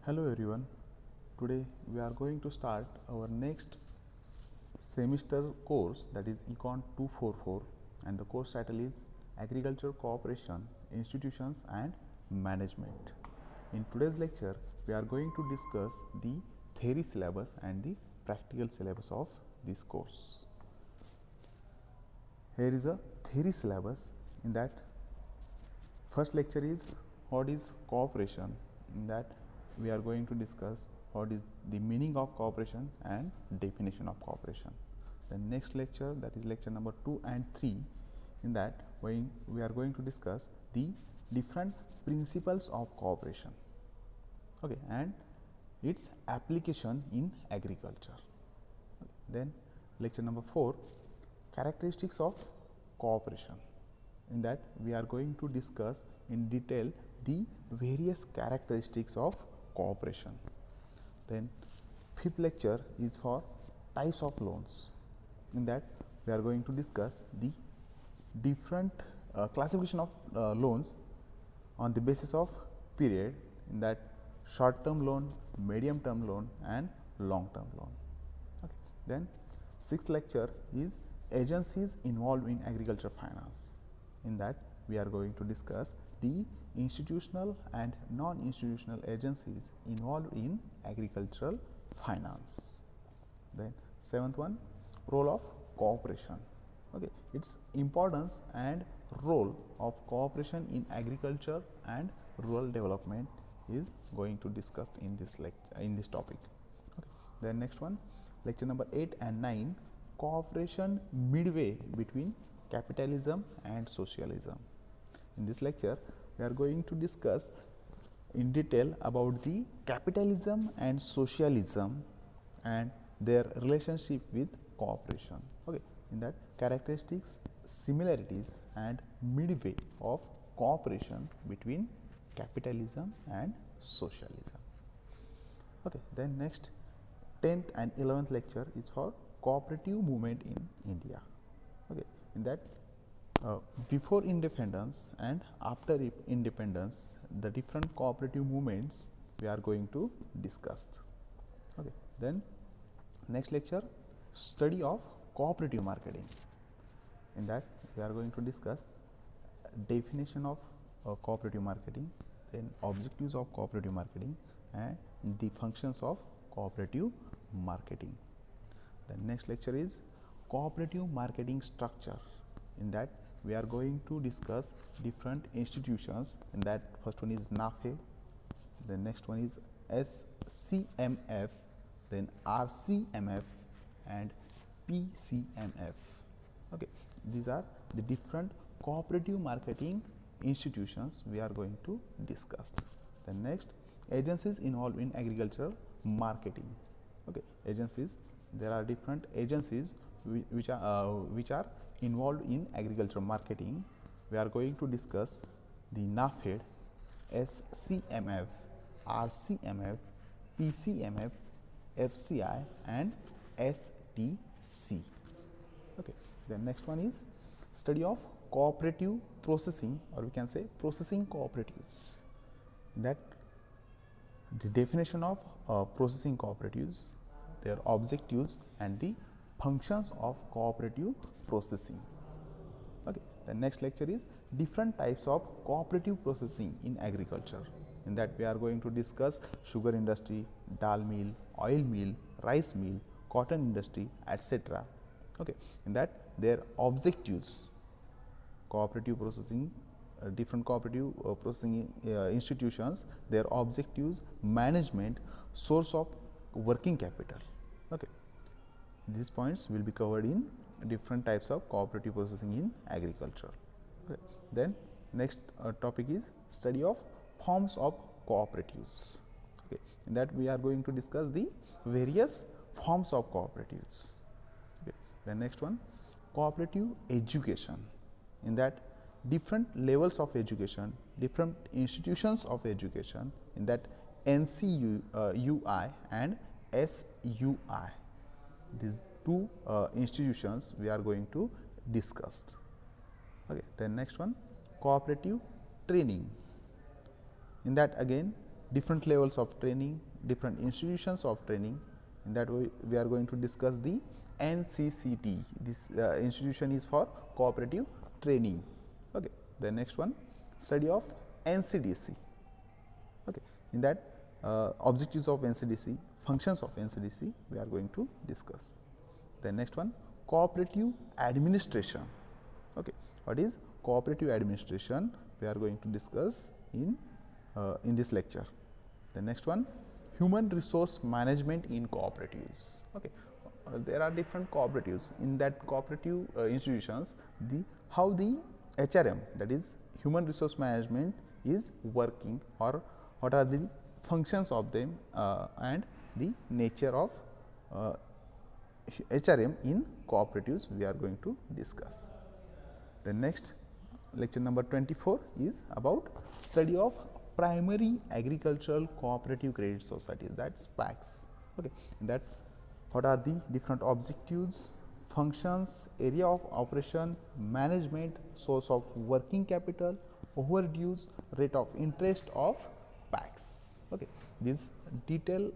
Hello everyone. Today we are going to start our next semester course, that is Econ 244, and the course title is Agriculture Cooperation, Institutions and Management. In today's lecture we are going to discuss the theory syllabus and the practical syllabus of this course. Here is a theory syllabus. In that, first lecture is what is cooperation. In that we are going to discuss what is the meaning of cooperation and definition of cooperation. The next lecture, that is lecture number 2 and 3, in that we are going to discuss the different principles of cooperation, okay, and its application in agriculture. Okay. Then lecture number 4, characteristics of cooperation. In that we are going to discuss in detail the various characteristics of cooperation. Then fifth lecture is for types of loans. In that we are going to discuss the different classification of loans on the basis of period, in that short term loan, medium term loan and long term loan. Okay. Then sixth lecture is agencies involved in agriculture finance. In that we are going to discuss the institutional and non-institutional agencies involved in agricultural finance. Then seventh one, role of cooperation. Okay, its importance and role of cooperation in agriculture and rural development is going to discussed in this topic. Okay. Then next one, lecture number 8 and 9, cooperation midway between capitalism and socialism. In this lecture we are going to discuss in detail about the capitalism and socialism and their relationship with cooperation. Okay. In that, characteristics, similarities and midway of cooperation between capitalism and socialism. Okay. Then next, 10th and 11th lecture is for cooperative movement in India. Okay. In that, before independence and after independence, the different cooperative movements we are going to discuss. Okay. Then next lecture, study of cooperative marketing. In that we are going to discuss definition of cooperative marketing, then objectives of cooperative marketing and the functions of cooperative marketing. The next lecture is cooperative marketing structure. In that we are going to discuss different institutions. In that, first one is NAFED, the next one is SCMF, then RCMF and PCMF. Okay, these are the different cooperative marketing institutions we are going to discuss. The next, agencies involved in agricultural marketing. Okay, agencies, there are different agencies which are involved in agricultural marketing. We are going to discuss the NAFED, SCMF, RCMF, PCMF, FCI and STC. Okay. The next one is study of cooperative processing, or we can say processing cooperatives. That the definition of processing cooperatives, their objectives and the functions of cooperative processing. Okay. The next lecture is different types of cooperative processing in agriculture. In that we are going to discuss sugar industry, dal mill, oil mill, rice mill, cotton industry, etc. Okay. In that, their objectives, cooperative processing, different cooperative processing institutions, their objectives, management, source of working capital. Okay. These points will be covered in different types of cooperative processing in agriculture. Okay. Then next topic is study of forms of cooperatives. Okay. In that we are going to discuss the various forms of cooperatives. Okay. The next one, cooperative education. In that, different levels of education, different institutions of education, in that NCUI and SUI. These two institutions we are going to discuss. Okay. Then next one, cooperative training. In that again, different levels of training, different institutions of training. In that way, we are going to discuss the NCCT. This institution is for cooperative training. Okay. The next one, study of NCDC. Okay. In that, objectives of NCDC, functions of NCDC, we are going to discuss. The next one, cooperative administration. Okay. What is cooperative administration? We are going to discuss in this lecture. The next one, human resource management in cooperatives. Okay. There are different cooperatives. In that cooperative institutions, how the HRM, that is human resource management, is working, or what are the functions of them and the nature of HRM in cooperatives, we are going to discuss. The next, lecture number 24 is about study of primary agricultural cooperative credit societies, that's PACS. Okay. In that, what are the different objectives, functions, area of operation, management, source of working capital, overdues, rate of interest of PACS. Okay. These detailed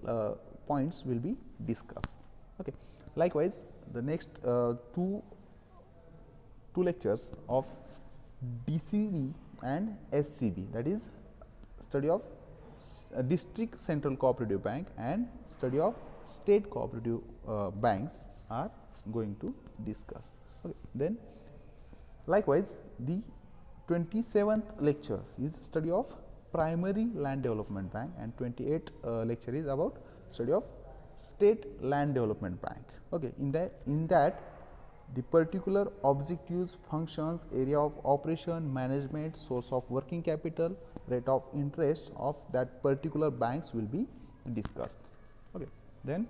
points will be discussed. Okay. Likewise, the next two lectures of DCB and SCB, that is study of district central cooperative bank and study of state cooperative banks are going to discuss. Okay. Then likewise, the 27th lecture is study of primary land development bank, and 28th lecture is about study of state land development bank. Okay. In that the particular objectives, functions, area of operation, management, source of working capital, rate of interest of that particular banks will be discussed. Okay. Then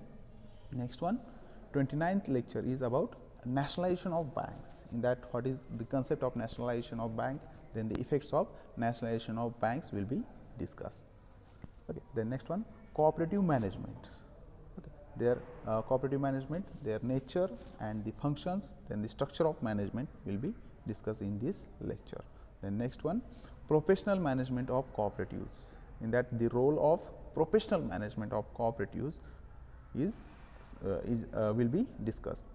next one, 29th lecture is about nationalization of banks. In that, what is the concept of nationalization of bank, then the effects of nationalization of banks will be discussed. Okay. Then next one, cooperative management. Okay. Their cooperative management, their nature and the functions, then the structure of management will be discussed in this lecture. Then next one, professional management of cooperatives. In that, the role of professional management of cooperatives will be discussed.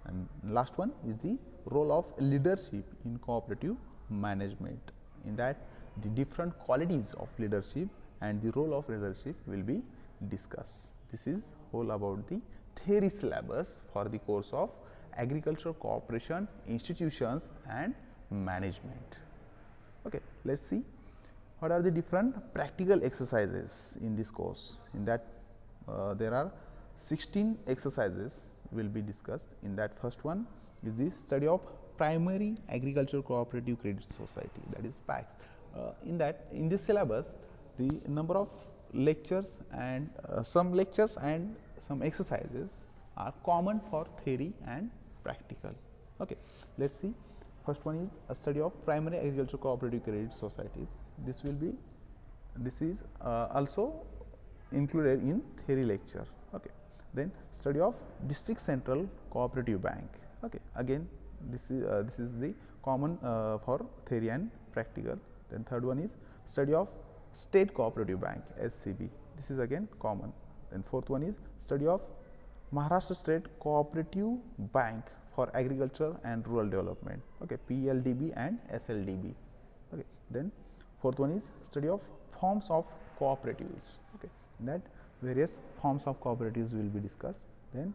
And last one is the role of leadership in cooperative management. In that, the different qualities of leadership and the role of leadership will be discussed. This is all about the theory syllabus for the course of agricultural cooperation, institutions and management. Okay. Let us see what are the different practical exercises in this course. In that, there are 16 exercises will be discussed. In that, first one is the study of primary agricultural cooperative credit society, that is PACS. In this syllabus, the number of lectures and some lectures and some exercises are common for theory and practical. Okay. Let us see. First one is a study of primary agricultural cooperative credit societies. This is also included in theory lecture. Okay. Then study of district central cooperative bank. Okay. Again, this is the common for theory and practical. Then third one is study of state cooperative bank, SCB. This is again common. Then fourth one is study of Maharashtra State Cooperative Bank for Agriculture and Rural Development. Okay. PLDB and SLDB. Okay. Then fourth one is study of forms of cooperatives. Okay. In that, various forms of cooperatives will be discussed. Then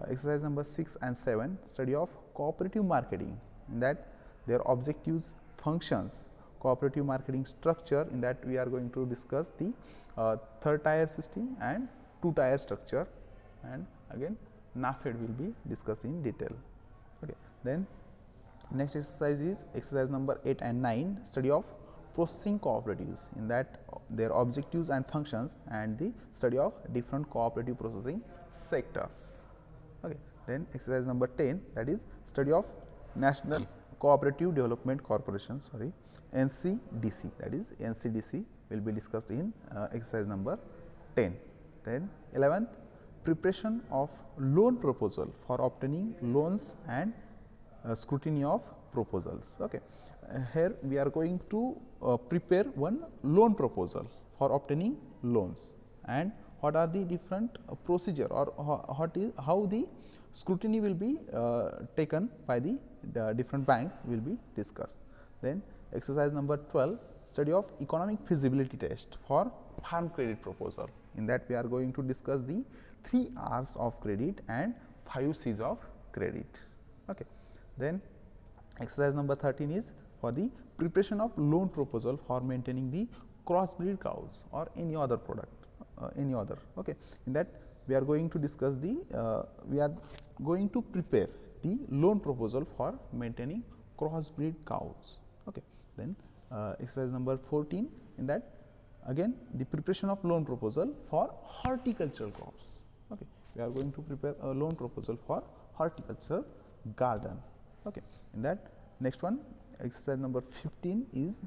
exercise number 6 and 7, study of cooperative marketing. In that, their objectives, functions, cooperative marketing structure. In that, we are going to discuss the third tier system and two tier structure, and again NAFED will be discussed in detail. Okay. Then next exercise is exercise number 8 and 9, study of processing cooperatives. In that, their objectives and functions and the study of different cooperative processing sectors. Okay. Then exercise number 10, that is study of National Cooperative Development Corporation, NCDC, that is NCDC will be discussed in exercise number 10. Then 11th, preparation of loan proposal for obtaining loans and scrutiny of proposals. Okay. Here we are going to prepare one loan proposal for obtaining loans, and what are the different procedure, or how the scrutiny will be taken by the different banks will be discussed. Then exercise number 12, study of economic feasibility test for farm credit proposal. In that we are going to discuss the 3 R's of credit and 5 C's of credit. Okay. Then exercise number 13 is for the preparation of loan proposal for maintaining the crossbreed cows or any other product, any other. Okay. In that we are going to discuss the we are going to prepare the loan proposal for maintaining crossbreed cows. Okay. Then exercise number 14, in that again the preparation of loan proposal for horticultural crops. Okay. We are going to prepare a loan proposal for horticultural garden. Okay. In that, next one, exercise number 15 is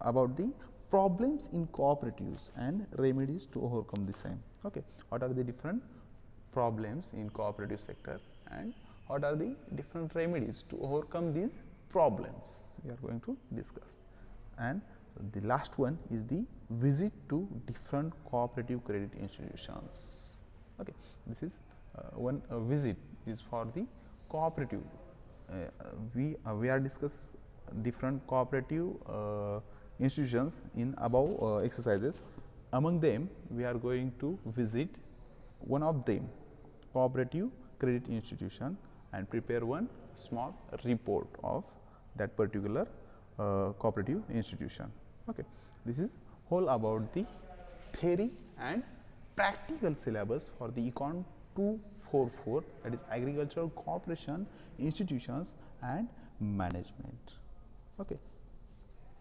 about the problems in cooperatives and remedies to overcome the same. Okay. What are the different problems in cooperative sector and what are the different remedies to overcome these problems, we are going to discuss. And the last one is the visit to different cooperative credit institutions. Okay. This is one visit is for the cooperative. We are discuss different cooperative institutions in above exercises. Among them, we are going to visit one of them, cooperative credit institution, and prepare one small report of that particular cooperative institution. Okay. This is whole about the theory and practical syllabus for the Econ 244, that is agricultural cooperation, institutions and management. Okay.